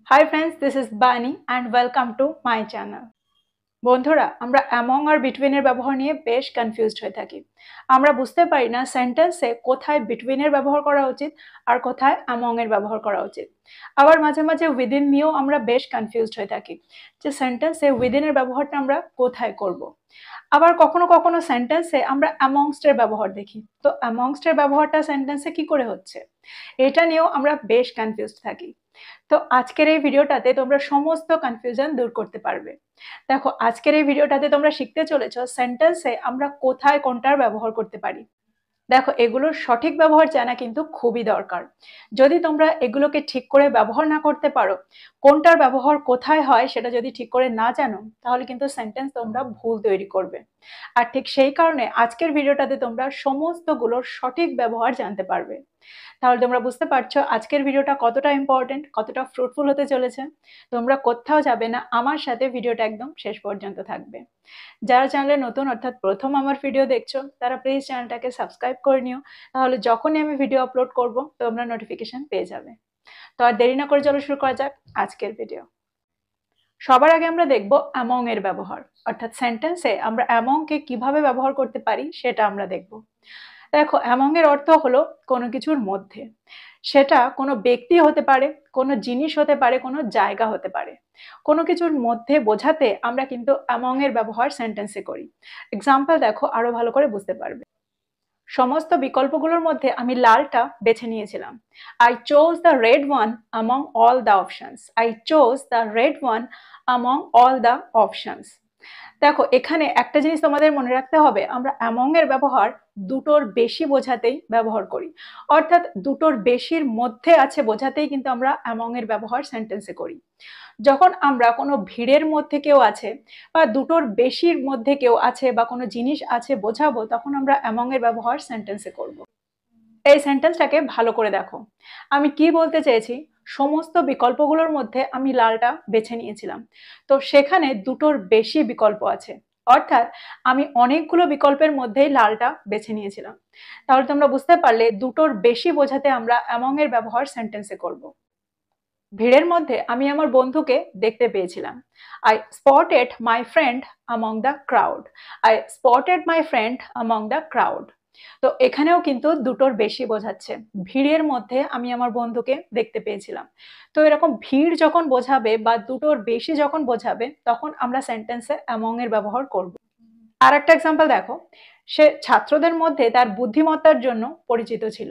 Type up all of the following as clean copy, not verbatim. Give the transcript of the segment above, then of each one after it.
Hi friends, this is Bani and welcome to my channel. বন্ধুরা, আমরা among আর বিটুইনের ব্যবহার নিয়ে বেশ কনফিউজড হয়ে থাকি। আমরা বুঝতে পারি না সেন্টেন্সে কোথায় বিটুইনের ব্যবহার করা উচিত আর কোথায় অ্যামং এর ব্যবহার করা উচিত। আবার মাঝে মাঝে উইদিন নিয়েও আমরা বেশ কনফিউজড হয়ে থাকি যে সেন্টেন্সে উইদিনের ব্যবহারটা আমরা কোথায় করব। আবার কখনো কখনো সেন্টেন্সে আমরা অ্যামংস্ট এর ব্যবহার দেখি, তো অ্যামংস্ট এর ব্যবহারটা সেন্টেন্সে কি করে হচ্ছে, এটা নিয়েও আমরা বেশ কনফিউজড থাকি। তো আজকের এই ভিডিওটাতে তোমরা সমস্ত কনফিউশন দূর করতে পারবে। দেখো, আজকের এই ভিডিওটাতে তোমরা শিখতে চলেছো সেন্টেন্সে আমরা কোথায় কোনটার ব্যবহার করতে পারি। দেখো, এগুলোর সঠিক ব্যবহার জানা কিন্তু খুবই দরকার। যদি তোমরা এগুলোকে ঠিক করে ব্যবহার না করতে পারো, কোনটার ব্যবহার কোথায় হয় সেটা যদি ঠিক করে না জানো, তাহলে কিন্তু সেন্টেন্স তোমরা ভুল তৈরি করবে। আর ঠিক সেই কারণে আজকের ভিডিওটাতে তোমরা সমস্তগুলোর সঠিক ব্যবহার জানতে পারবে। তাহলে তোমরা বুঝতে পারছো আজকের ভিডিওটা কতটা ইম্পর্টেন্ট, কতটা ফ্রুটফুল হতে চলেছে। তোমরা কোথাও যাবে না, আমার সাথে ভিডিওটা একদম শেষ পর্যন্ত থাকবে। যারা চ্যানেলে নতুন, অর্থাৎ প্রথম আমার ভিডিও দেখছো, তারা প্লিজ চ্যানেলটাকে সাবস্ক্রাইব করে নিও, তাহলে যখনই আমি ভিডিও আপলোড করব তোমরা নোটিফিকেশন পেয়ে যাবে। তো আর দেরি না করে চলো শুরু করা যাক আজকের ভিডিও। সবার আগে আমরা দেখব অ্যামং এর ব্যবহার, অর্থাৎ সেন্টেন্সে আমরা অ্যামং কে কিভাবে ব্যবহার করতে পারি সেটা আমরা দেখব। দেখো, অ্যামং এর অর্থ হলো কোনো কিছুর মধ্যে। সেটা কোনো ব্যক্তি হতে পারে, কোনো জিনিস হতে পারে, কোনো জায়গা হতে পারে। কোনো কিছুর মধ্যে বোঝাতে আমরা কিন্তু অ্যামং এর ব্যবহার সেন্টেন্সে করি। এক্সাম্পল দেখো, আরো ভালো করে বুঝতে পারবে। সমস্ত বিকল্পগুলোর মধ্যে আমি লালটা বেছে নিয়েছিলাম। I chose the red one among all the options. I chose the red one among all the options. দেখো, এখানে একটা জিনিস তোমাদের মনে রাখতে হবে, আমরা অ্যামং এর ব্যবহার দুটোর বেশি বোঝাতেই ব্যবহার করি। অর্থাৎ দুটোর বেশির মধ্যে আছে বোঝাতেই কিন্তু আমরা অ্যামং এর ব্যবহার সেন্টেন্সে করি। যখন আমরা কোনো ভিড়ের মধ্যে কেউ আছে বা দুটোর বেশির মধ্যে কেউ আছে বা কোনো জিনিস আছে বোঝাবো, তখন আমরা অ্যামং এর ব্যবহার সেন্টেন্সে করব। এই সেন্টেন্সটাকে ভালো করে দেখো, আমি কি বলতে চেয়েছি। সমস্ত বিকল্পগুলোর মধ্যে আমি লালটা বেছে নিয়েছিলাম, তো সেখানে দুটোর বেশি বিকল্প আছে, অর্থাৎ আমি অনেকগুলো বিকল্পের মধ্যেই লালটা বেছে নিয়েছিলাম। তাহলে তোমরা বুঝতে পারলে দুটোর বেশি বোঝাতে আমরা অ্যামং এর ব্যবহার সেন্টেন্সে করব। ভিড়ের মধ্যে আমি আমার বন্ধুকে দেখতে পেয়েছিলাম। I spotted my friend among the crowd. I spotted my friend among the crowd. তো এখানেও কিন্তু দুটোর বেশি বোঝাচ্ছে। ভিড়ের মধ্যে আমি আমার বন্ধুকে দেখতে পেয়েছিলাম। তো এরকম ভিড় যখন বোঝাবে বা দুটোর বেশি যখন বোঝাবে, তখন আমরা সেন্টেন্সে অ্যামং এর ব্যবহার করব। আর একটা এক্সাম্পল দেখো, সে ছাত্রদের মধ্যে তার বুদ্ধিমত্তার জন্য পরিচিত ছিল।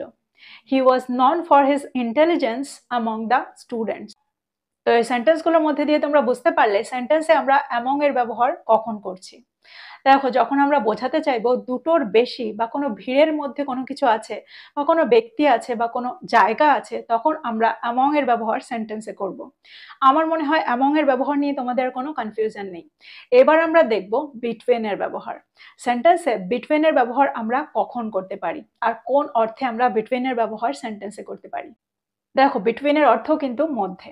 He was known for his intelligence among the students. তো এই সেন্টেন্সগুলোর মধ্যে দিয়ে তোমরা বুঝতে পারলে সেন্টেন্সে আমরা অ্যামং এর ব্যবহার কখন করছি। দেখো, যখন আমরা বোঝাতে চাইবো দুটোর বেশি বা কোনো ভিড়ের মধ্যে কোনো কিছু আছে বা কোনো ব্যক্তি আছে বা কোনো জায়গা আছে, তখন আমরা অ্যামং এর ব্যবহার সেন্টেন্সে করব। আমার মনে হয় অ্যামং এর ব্যবহার নিয়ে তোমাদের কোনো কনফিউশন নেই। এবার আমরা দেখব বিটুইন এর ব্যবহার। সেন্টেন্সে বিটুইন এর ব্যবহার আমরা কখন করতে পারি আর কোন অর্থে আমরা বিটুইন এর ব্যবহার সেন্টেন্সে করতে পারি। দেখো, বিটুইন এর অর্থ কিন্তু মধ্যে।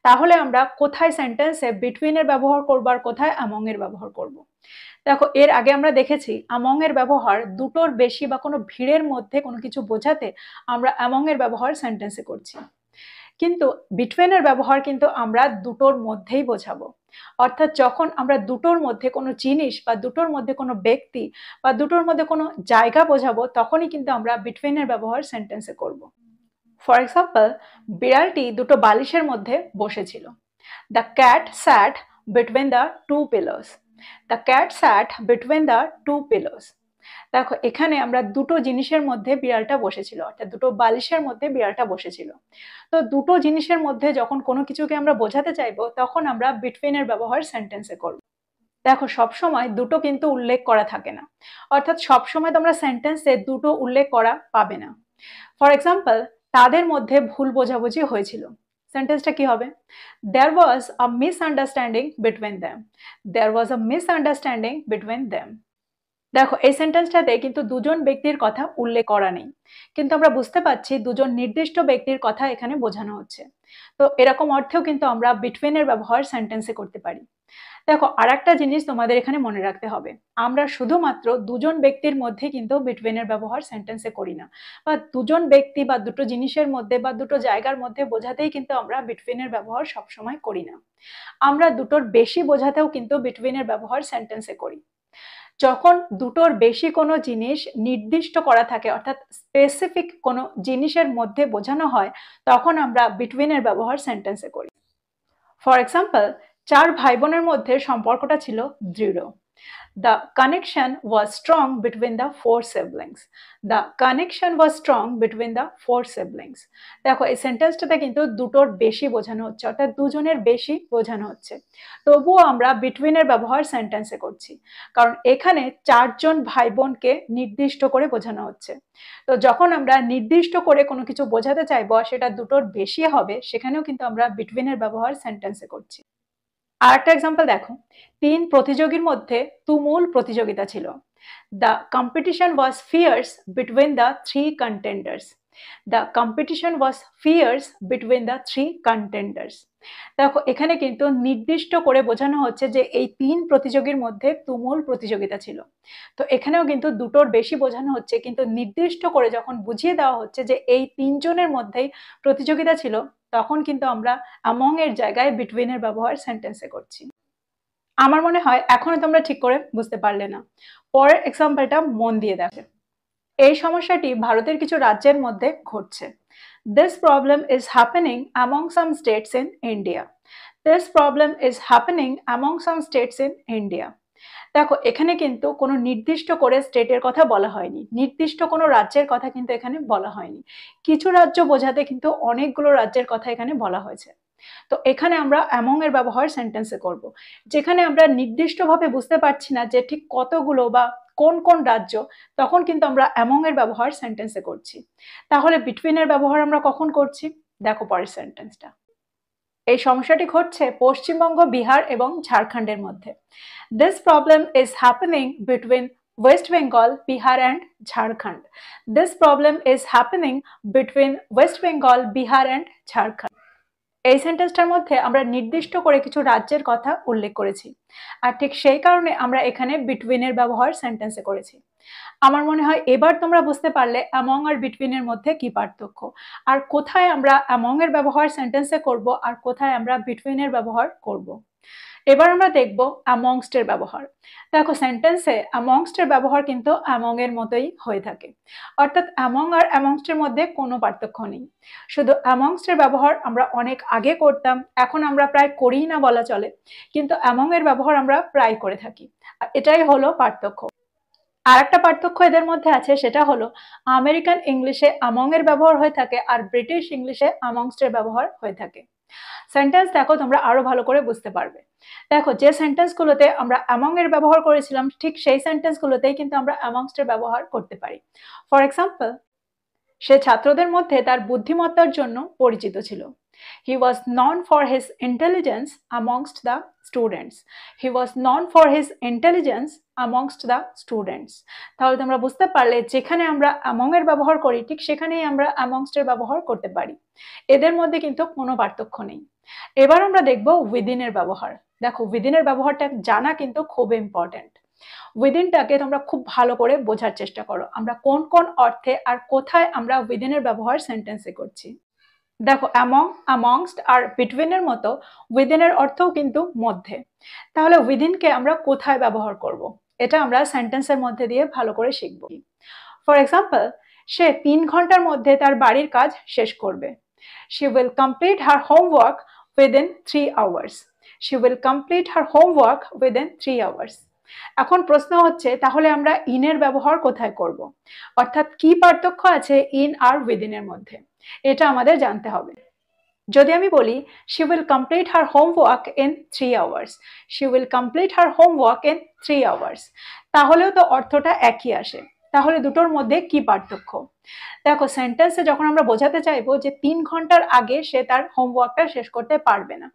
তাহলে আমরা কোথায় সেন্টেন্সে বিটুইন এর ব্যবহার করব আর কোথায় অ্যামং এর ব্যবহার করব। দেখো, এর আগে আমরা দেখেছি অ্যামং এর ব্যবহার দুটোর বেশি বা কোনো ভিড়ের মধ্যে কোনো কিছু বোঝাতে আমরা অ্যামং এর ব্যবহার সেন্টেন্সে করছি। কিন্তু বিটুইন এর ব্যবহার কিন্তু আমরা দুটোর মধ্যেই বোঝাবো। অর্থাৎ যখন আমরা দুটোর মধ্যে কোনো জিনিস বা দুটোর মধ্যে কোনো ব্যক্তি বা দুটোর মধ্যে কোনো জায়গা বোঝাবো, তখনই কিন্তু আমরা বিটুইন এর ব্যবহার সেন্টেন্সে করব। ফর এক্সাম্পল, বিড়ালটি দুটো বালিশের মধ্যে বসেছিল। The cat sat between the two pillows. The cat sat between the two pillows. দেখো, এখানে আমরা দুটো জিনিসের মধ্যে বিড়ালটা বসেছিল, অর্থাৎ দুটো বালিশের মধ্যে বিড়ালটা বসেছিল। তো দুটো জিনিসের মধ্যে যখন কোনো কিছুকে আমরা বোঝাতে চাইবো, তখন আমরা বিটুইন এর ব্যবহার সেন্টেন্সে করব। দেখো, সবসময় দুটো কিন্তু উল্লেখ করা থাকে না, অর্থাৎ সবসময় তোমরা সেন্টেন্সে দুটো উল্লেখ করা পাবে না। ফর এক্সাম্পল, তাদের মধ্যে ভুল বোঝাবুঝি হয়েছিল। সেন্টেন্সটা কি হবে? দেয়ার ওয়াজ আ মিসআন্ডারস্ট্যান্ডিং বিটুইন দ্যাম। দেয়ার ওয়াজ আ মিসআন্ডারস্ট্যান্ডিং বিটুইন দ্যাম। দেখো, এই সেন্টেন্সটাতে কিন্তু দুজন ব্যক্তির কথা উল্লেখ করা নেই, কিন্তু আমরা বুঝতে পারছি দুজন নির্দিষ্ট ব্যক্তির কথা এখানে বোঝানো হচ্ছে। তো এরকম অর্থেও কিন্তু আমরা বিটুইন এর ব্যবহার সেন্টেন্সে করতে পারি। দেখো, আরেকটা জিনিস তোমাদের এখানে মনে রাখতে হবে, আমরা শুধুমাত্র দুজন ব্যক্তির মধ্যে কিন্তু বিটুইনের ব্যবহার সেন্টেন্সে করি না, বা দুজন ব্যক্তি বা দুটো জিনিসের মধ্যে বা দুটো জায়গার মধ্যে বোঝাতেই কিন্তু আমরা বিটুইনের ব্যবহার সবসময় করি না। আমরা দুটোর বেশি বোঝাতেও কিন্তু বিটুইনের ব্যবহার সেন্টেন্সে করি। যখন দুটোর বেশি কোনো জিনিস নির্দিষ্ট করা থাকে, অর্থাৎ স্পেসিফিক কোনো জিনিসের মধ্যে বোঝানো হয়, তখন আমরা বিটুইনের ব্যবহার সেন্টেন্সে করি। ফর এক্সাম্পল, 4 ভাই বোনের মধ্যে সম্পর্কটা ছিল দৃঢ়। The connection was strong between the 4 siblings. The connection was strong between the 4 siblings. দেখো, এই সেন্টেন্সটাতে কিন্তু দুটোর বেশি বোঝানো হচ্ছে, অর্থাৎ দুজনের বেশি বোঝানো হচ্ছে। তবুও আমরা বিটুইনের ব্যবহার সেন্টেন্সে করছি, কারণ এখানে 4 জন ভাই বোনকে নির্দিষ্ট করে বোঝানো হচ্ছে। তো যখন আমরা নির্দিষ্ট করে কোনো কিছু বোঝাতে চাইবো সেটা দুটোর বেশি হবে, সেখানেও কিন্তু আমরা বিটুইনের ব্যবহার সেন্টেন্সে করছি। আর একটা এক্সাম্পল দেখো, 3 প্রতিযোগীর মধ্যে তুমুল প্রতিযোগিতা ছিল। The competition was fierce between the 3 contenders. The competition was fierce between the 3 contenders. দেখো, এখানে কিন্তু নির্দিষ্ট করে বোঝানো হচ্ছে যে এই 3 প্রতিযোগীর মধ্যে তুমুল প্রতিযোগিতা ছিল। তো এখানেও কিন্তু দুটোর বেশি বোঝানো হচ্ছে, কিন্তু নির্দিষ্ট করে যখন বুঝিয়ে দেওয়া হচ্ছে যে এই 3 জনের মধ্যেই প্রতিযোগিতা ছিল, তখন কিন্তু আমরা অ্যামং এর জায়গায় বিটুইনের ব্যবহার সেন্টেন্সে করছি। আমার মনে হয় এখনো তোমরা ঠিক করে বুঝতে পারলে না। পরের এক্সাম্পলটা মন দিয়ে দেখো। এই সমস্যাটি ভারতের কিছু রাজ্যের মধ্যে ঘটছে। This problem is happening among some states in India. This problem is happening among some states in India. দেখো, এখানে কিন্তু কোনো নির্দিষ্ট করে স্টেটের কথা বলা হয়নি, নির্দিষ্ট কোনো রাজ্যের কথা কিন্তু এখানে বলা হয়নি। কিছু রাজ্য বোঝাতে কিন্তু অনেকগুলো রাজ্যের কথা এখানে বলা হয়েছে। তো এখানে আমরা অ্যামং এর ব্যবহার সেন্টেন্সে করব। যেখানে আমরা নির্দিষ্টভাবে বুঝতে পারছি না যে ঠিক কতগুলো বা কোন কোন রাজ্য, তখন কিন্তু আমরা অ্যামং এর ব্যবহার সেন্টেন্সে করছি। তাহলে বিটুইনের ব্যবহার আমরা কখন করছি? দেখো পরের সেন্টেন্সটা। এই সমস্যাটি ঘটছে পশ্চিমবঙ্গ, বিহার এবং ঝাড়খণ্ডের মধ্যে। This problem is happening between West Bengal, Bihar and Jharkhand. This problem is happening between West Bengal, Bihar and Jharkhand. এই সেন্টেন্সটার মধ্যে আমরা নির্দিষ্ট করে কিছু রাজ্যের কথা উল্লেখ করেছি, আর ঠিক সেই কারণে আমরা এখানে বিটুইনের ব্যবহার সেন্টেন্সে করেছি। আমার মনে হয় এবার তোমরা বুঝতে পারলে অ্যামং আর বিটুইনের মধ্যে কি পার্থক্য, আর কোথায় আমরা অ্যামং এর ব্যবহার সেন্টেন্সে করব আর কোথায় আমরা বিটুইনের ব্যবহার করব। এবার আমরা দেখব অ্যামংস্ট এর ব্যবহার। দেখো, সেন্টেন্সে অ্যামংস্ট এর ব্যবহার কিন্তু অ্যামং এর মতোই হয়ে থাকে, অর্থাৎ অ্যামং আর অ্যামংস্ট এর মধ্যে কোনো পার্থক্য নেই। শুধু অ্যামংস্ট এর ব্যবহার আমরা অনেক আগে করতাম, এখন আমরা প্রায় করিই না বলা চলে, কিন্তু অ্যামং এর ব্যবহার আমরা প্রায় করে থাকি। আর এটাই হলো পার্থক্য। আর একটা পার্থক্য এদের মধ্যে আছে, সেটা হলো আমেরিকান ইংলিশে অ্যামং এর ব্যবহার হয়ে থাকে আর ব্রিটিশ ইংলিশে অ্যামংস্ট এর ব্যবহার হয়ে থাকে। সেন্টেন্স দেখো, তোমরা আরো ভালো করে বুঝতে পারবে। দেখো, যে সেন্টেন্সগুলোতে আমরা অ্যামং এর ব্যবহার করেছিলাম ঠিক সেই সেন্টেন্সগুলোতেই কিন্তু আমরা অ্যামংস্ট এর ব্যবহার করতে পারি। ফর এক্সাম্পল, সে ছাত্রদের মধ্যে তার বুদ্ধিমত্তার জন্য পরিচিত ছিল। He was known for his intelligence amongst the students. He was known for his intelligence amongst the students. তাহলে তোমরা বুঝতে পারলে যেখানে আমরা among এর ব্যবহার করি ঠিক সেখানেই আমরা amongst এর ব্যবহার করতে পারি। এদের মধ্যে কিন্তু কোনো পার্থক্য নেই। এবার আমরা দেখব within এর ব্যবহার। দেখো, within এর ব্যবহারটা জানা কিন্তু খুব ইম্পর্টেন্ট। উইদিনটাকে তোমরা খুব ভালো করে বোঝার চেষ্টা করো, আমরা কোন কোন অর্থে আর কোথায় আমরা উইদিন এর ব্যবহার সেন্টেন্সে করছি। দেখো, অ্যামং, অ্যামংস্ট আর বিটুইন এর মতো উইদিন এর অর্থও কিন্তু মধ্যে। তাহলে উইদিনকে আমরা কোথায় ব্যবহার করব, এটা আমরা সেন্টেন্সের মধ্যে দিয়ে ভালো করে শিখব। ফর এক্সাম্পল, সে 3 ঘন্টার মধ্যে তার বাড়ির কাজ শেষ করবে। She will complete her homework within 3 hours. She will complete her homework within 3 hours. এখন প্রশ্ন হচ্ছে, তাহলে আমরা ইন এর ব্যবহার কোথায় করব, অর্থাৎ কি পার্থক্য আছে ইন আর উইদিন এর মধ্যে, এটা আমাদের জানতে হবে। যদি আমি বলি she will complete her homework in 3 hours, she will complete her homework in 3 hours, তাহলেও তো অর্থটা একই আসে। তাহলে দুটোর মধ্যে কি পার্থক্য? দেখো, সেন্টেন্সে যখন আমরা বোঝাতে চাইবো যে 3 ঘন্টার আগে সে তার হোমওয়ার্কটা শেষ করতে পারবে না,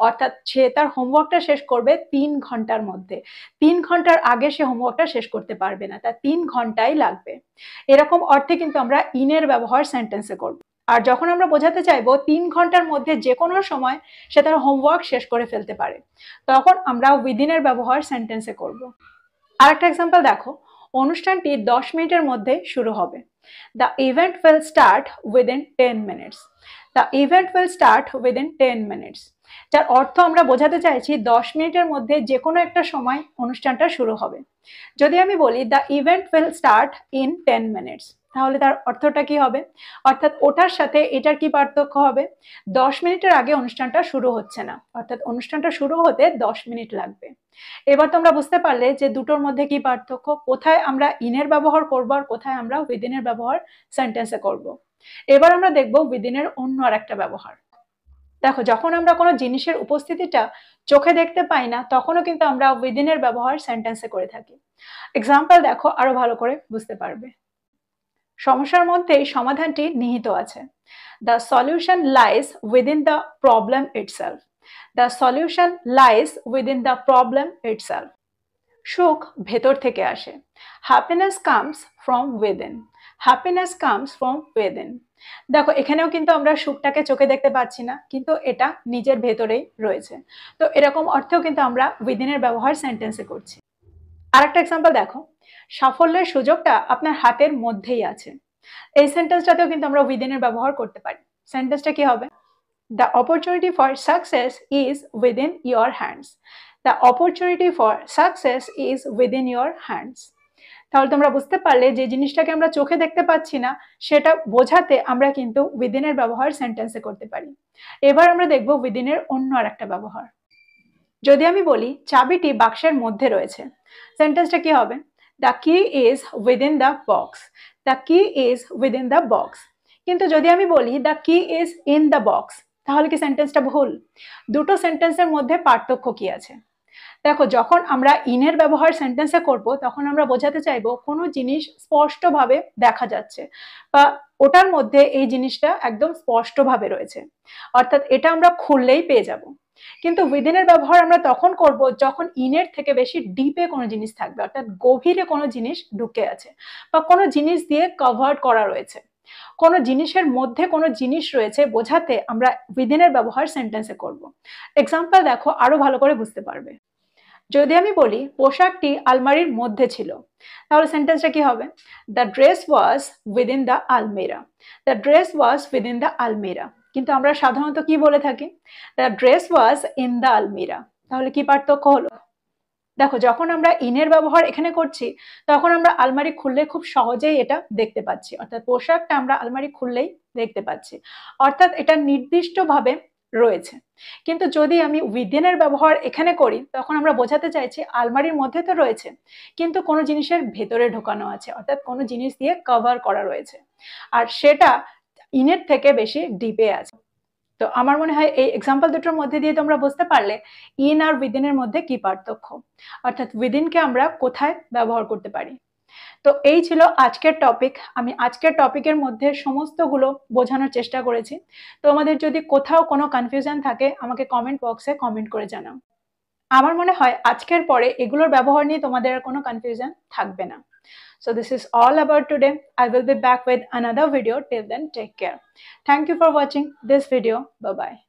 অর্থাৎ সে তার হোমওয়ার্কটা শেষ করবে 3 ঘন্টার মধ্যে, 3 ঘন্টার আগে সে হোমওয়ার্কটা শেষ করতে পারবে না, তার 3 ঘন্টাই লাগবে, এরকম অর্থে কিন্তু আমরা ইনের ব্যবহার সেন্টেন্সে করব। আর যখন আমরা বোঝাতে চাইবো 3 ঘন্টার মধ্যে যে কোনো সময় সে তার হোমওয়ার্ক শেষ করে ফেলতে পারে, তখন আমরা উইদিন এর ব্যবহার সেন্টেন্সে করব। আরেকটা এক্সাম্পল দেখো, অনুষ্ঠানটি 10 মিনিটের মধ্যে শুরু হবে। The event will start within 10 minutes. The event will start within 10 minutes, যার অর্থ আমরা বোঝাতে চাইছি 10 মিনিটের মধ্যে যে কোনো একটা সময় অনুষ্ঠানটা শুরু হবে। যদি আমি বলি the event will start in 10 minutes, তাহলে তার অর্থটা কি হবে? অর্থাৎ ওটার সাথে এটার কি পার্থক্য হবে? 10 মিনিটের আগে অনুষ্ঠানটা শুরু হচ্ছে না, অর্থাৎ অনুষ্ঠানটা শুরু হতে 10 মিনিট লাগবে। এবার তোমরা বুঝতে পারলে যে দুটোর মধ্যে কি পার্থক্য, কোথায় আমরা ইনের ব্যবহার করব আর কোথায় আমরা উইদিনের ব্যবহার সেন্টেন্সে করব। এবার আমরা দেখব উইদিনের অন্য আর একটা ব্যবহার। দেখো, যখন আমরা কোনো জিনিসের উপস্থিতিটা চোখে দেখতে পাই না, তখনও কিন্তু আমরা উইদিনের ব্যবহার সেন্টেন্সে করে থাকি। এক্সাম্পল দেখো, আরো ভালো করে বুঝতে পারবে। সমস্যার মধ্যেই সমাধানটি নিহিত আছে। The solution lies within the problem itself. The solution lies within the problem itself. সুখ ভেতর থেকে আসে। Happiness comes from within. Happiness comes from within. দেখো, এখানেও কিন্তু আমরা সুখটাকে চোখে দেখতে পাচ্ছি না, কিন্তু এটা নিজের ভেতরেই রয়েছে। তো এরকম অর্থেও কিন্তু আমরা উইদিনের ব্যবহার সেন্টেন্সে করছি। আরেকটা এক্সাম্পল দেখো, সাফল্যের সুযোগটা আপনার হাতের মধ্যেই আছে। এই সেন্টেন্সটাতেও কিন্তু আমরা উইদিনের ব্যবহার করতে পারি। সেন্টেন্সটা কি হবে? The opportunity for success is within your hands. The opportunity for success is within your hands. তাহলে তোমরা বুঝতে পারলে যে জিনিসটাকে আমরা চোখে দেখতে পাচ্ছি না, সেটা বোঝাতে আমরা কিন্তু উইদিনের ব্যবহার সেন্টেন্সে করতে পারি। এবার আমরা দেখব উইদিনের অন্য আর একটা ব্যবহার। যদি আমি বলি চাবিটি বাক্সের মধ্যে রয়েছে, সেন্টেন্সটা কি হবে? দ্য কি is within the box. The কি ইজ উইদিন দ্য বক্স। কিন্তু যদি আমি বলি দ্য কি ইজ ইন দ্য বক্স, তাহলে কি সেন্টেন্সটা ভুল? দুটো সেন্টেন্সের মধ্যে পার্থক্য কি আছে? দেখো, যখন আমরা ইনের ব্যবহার সেন্টেন্সে করব, তখন আমরা বোঝাতে চাইবো কোনো জিনিস স্পষ্টভাবে দেখা যাচ্ছে, বা ওটার মধ্যে এই জিনিসটা একদম স্পষ্টভাবে রয়েছে, অর্থাৎ এটা আমরা খুললেই পেয়ে যাব। কিন্তু উইদিনের ব্যবহার আমরা তখন করব যখন ইনের থেকে বেশি ডিপে কোনো জিনিস থাকবে, অর্থাৎ গভীরে কোনো জিনিস ঢুকে আছে, বা কোনো জিনিস দিয়ে কভার্ড করা রয়েছে, কোনো জিনিসের মধ্যে কোনো জিনিস রয়েছে বোঝাতে আমরা উইদিনের ব্যবহার সেন্টেন্সে করব। এক্সাম্পল দেখো, আরো ভালো করে বুঝতে পারবে। যদি আমি বলি পোশাকটি আলমারির মধ্যে ছিল, তাহলে সেন্টেন্সটা কি হবে? The dress was within the almirah. The dress was within the almirah. কিন্তু আমরা সাধারণত কি বলে থাকি? The dress was in the almirah. তাহলে কি পার্থক্য হলো? দেখো, যখন আমরা ইনের ব্যবহার এখানে করছি, তখন আমরা আলমারি খুললে খুব সহজেই এটা দেখতে পাচ্ছি, অর্থাৎ পোশাকটা আমরা আলমারি খুললেই দেখতে পাচ্ছি, অর্থাৎ এটা নির্দিষ্টভাবে রয়েছে। কিন্তু যদি আমি উইদিনের ব্যবহার এখানে করি, তখন আমরা বোঝাতে চাইছি আলমারির মধ্যে তো রয়েছে, কিন্তু কোনো জিনিসের ভেতরে ঢোকানো আছে, অর্থাৎ কোনো জিনিস দিয়ে কভার করা রয়েছে, আর সেটা ইনের থেকে বেশি ডিপে আছে। তো আমার মনে হয় এই এক্সাম্পল দুটোর মধ্যে দিয়ে তোমরা বুঝতে পারলে ইন আর উইদিনের মধ্যে কি পার্থক্য, অর্থাৎ উইদিনকে আমরা কোথায় ব্যবহার করতে পারি। তো এই ছিল আজকের টপিক। আমি আজকের টপিকের মধ্যে সমস্তগুলো বোঝানোর চেষ্টা করেছি। তোমাদের যদি কোথাও কোনো কনফিউশন থাকে, আমাকে কমেন্ট বক্সে কমেন্ট করে জানাও। আমার মনে হয় আজকের পরে এগুলোর ব্যবহার নিয়ে তোমাদের আর কোনো কনফিউশন থাকবে না। So this is all about today. I will be back with another video. Till then, take care. Thank you for watching this video. Bye bye.